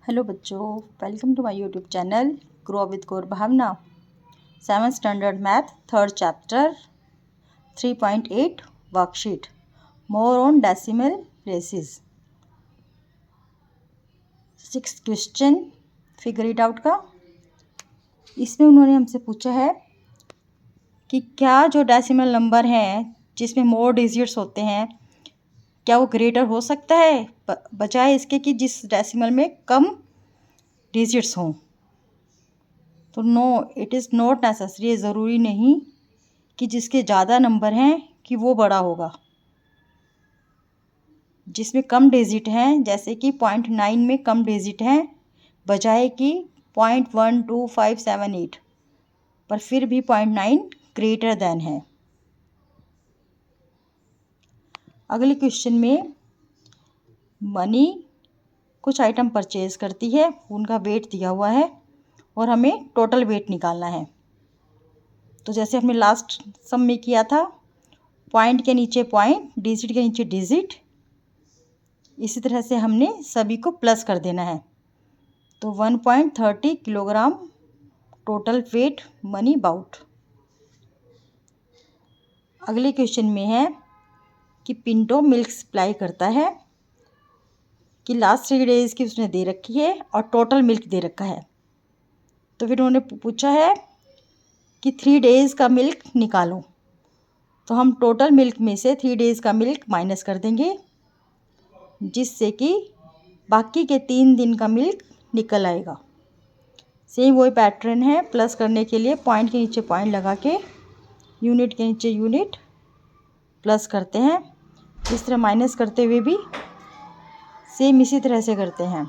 Hello बच्चों, welcome to my YouTube channel grow with Gaur Bhavna. 7th standard math 3rd chapter 3.8 worksheet more on decimal places. 6th question figure it out का। इसमें उन्होंने हमसे पूछा है कि क्या जो डेसिमल नंबर हैं जिसमें मोर डिजिट्स होते हैं क्या वो ग्रेटर हो सकता है बजाय इसके कि जिस डेसिमल में कम डिजिट्स हों। तो no, it is not necessary, ज़रूरी नहीं कि जिसके ज़्यादा नंबर हैं कि वो बड़ा होगा। जिसमें कम डिजिट हैं, जैसे कि 0.9 में कम डिजिट हैं बजाय कि 0.12578, पर फिर भी 0.9 ग्रेटर देन है। अगले क्वेश्चन में मनी कुछ आइटम परचेज करती है, उनका वेट दिया हुआ है और हमें टोटल वेट निकालना है। तो जैसे हमने लास्ट सम में किया था, पॉइंट के नीचे पॉइंट, डिजिट के नीचे डिजिट, इसी तरह से हमने सभी को प्लस कर देना है। तो 1.30 kilogram total weight money bought. अगले क्वेश्चन में है कि पिंटो मिल्क सप्लाई करता है कि लास्ट 3 डेज़ की उसने दे रखी है और टोटल मिल्क दे रखा है। तो फिर उन्होंने पूछा है कि 3 डेज़ का मिल्क निकालो। तो हम टोटल मिल्क में से 3 डेज़ का मिल्क माइनस कर देंगे, जिससे कि बाकी के 3 दिन का मिल्क निकल आएगा। सेम वही पैटर्न है, प्लस करने के लिए पॉइंट के नीचे पॉइंट लगा के यूनिट के नीचे यूनिट प्लस करते हैं। इस तरह माइनस करते हुए भी सेम इसी तरह से करते हैं।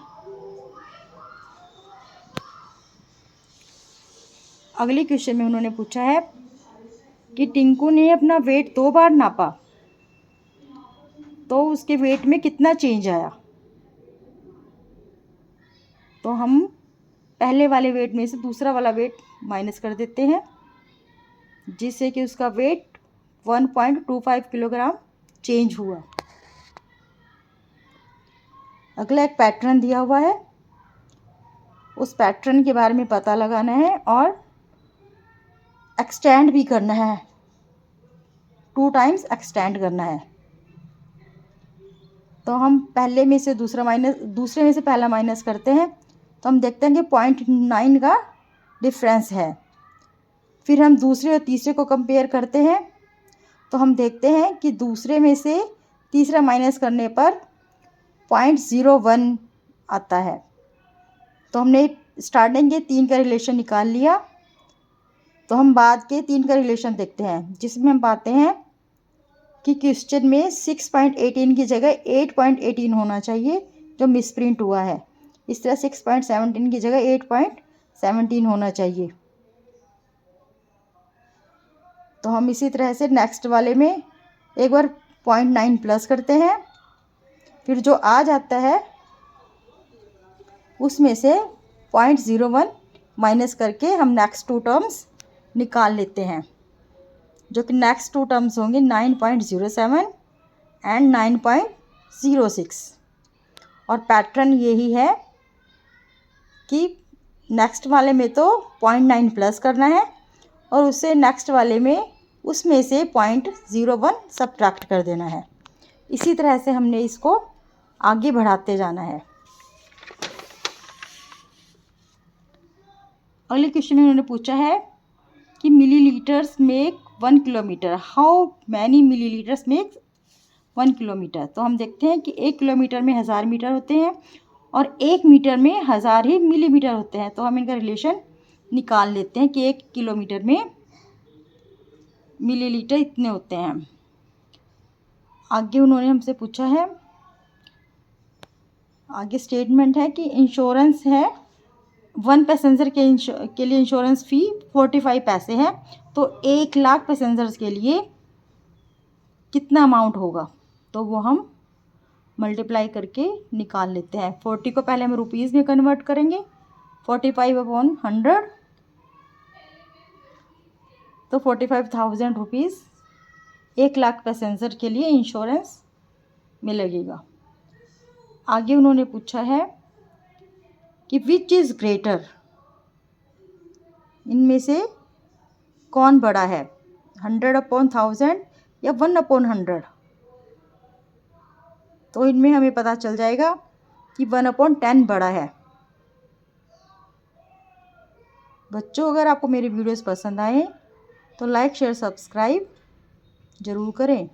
अगले क्वेश्चन में उन्होंने पूछा है कि टिंकू ने अपना वेट 2 बार नापा तो उसके वेट में कितना चेंज आया। तो हम पहले वाले वेट में से दूसरा वाला वेट माइनस कर देते हैं, जिससे कि उसका वेट 1.25 किलोग्राम चेंज हुआ। अगला एक पैटर्न दिया हुआ है, उस पैटर्न के बारे में पता लगाना है और एक्सटेंड भी करना है, 2 टाइम्स एक्सटेंड करना है। तो हम पहले में से दूसरे में से पहला माइनस करते हैं, तो हम देखते हैं कि 0.9 का डिफरेंस है। फिर हम दूसरे और तीसरे को कंपेयर करते हैं, तो हम देखते हैं कि दूसरे में से तीसरा माइनस करने पर 0.01 आता है। तो हमने स्टार्टिंग के 3 का रिलेशन निकाल लिया। तो हम बाद के 3 का रिलेशन देखते हैं, जिसमें हम पाते हैं कि क्वेश्चन में 6.18 की जगह 8.18 होना चाहिए, जो मिसप्रिंट हुआ है। इस तरह 6.17 की जगह 8.17 होना चाहिए। तो हम इसी तरह से नेक्स्ट वाले में एक बार 0.9 प्लस करते हैं, फिर जो आ जाता है उसमें से 0.01 माइनस करके हम नेक्स्ट 2 टर्म्स निकाल लेते हैं, जो कि नेक्स्ट 2 टर्म्स होंगे 9.07 एंड 9.06। और पैटर्न यही है कि नेक्स्ट वाले में तो 0.9 प्लस करना है और उससे नेक्स्ट वाले में उसमें से 0.01 सब्ट्रैक्ट कर देना है। इसी तरह से हमने इसको आगे बढ़ाते जाना है। अगले क्वेश्चन में उन्होंने पूछा है कि millilitres make 1 kilometre, how many millilitres make 1 kilometre. तो हम देखते हैं कि 1 किलोमीटर में 1000 मीटर होते हैं और 1 मीटर में 1000 ही मिलीमीटर होते हैं। तो हम इनका रिलेशन निकाल लेते हैं कि 1 किलोमीटर में मिलीलीटर इतने होते हैं। आगे उन्होंने हमसे पूछा है, आगे स्टेटमेंट है कि इंश्योरेंस है 1 पैसेंजर के लिए इंश्योरेंस फ़ी 45 पैसे है। तो 1 लाख पैसेंजर्स के लिए कितना अमाउंट होगा, तो वो हम मल्टीप्लाई करके निकाल लेते हैं। 40 को पहले हम रुपीज़ में कन्वर्ट करेंगे, 45/100, तो 45,000 रुपीज़ 1 लाख पैसेंजर के लिए इंश्योरेंस में लगेगा। आगे उन्होंने पूछा है कि विच इज़ ग्रेटर, इनमें से कौन बड़ा है, 100/1000 या 1/100। तो इनमें हमें पता चल जाएगा कि 1/10 बड़ा है। बच्चों, अगर आपको मेरी वीडियोस पसंद आए तो लाइक शेयर सब्सक्राइब ज़रूर करें।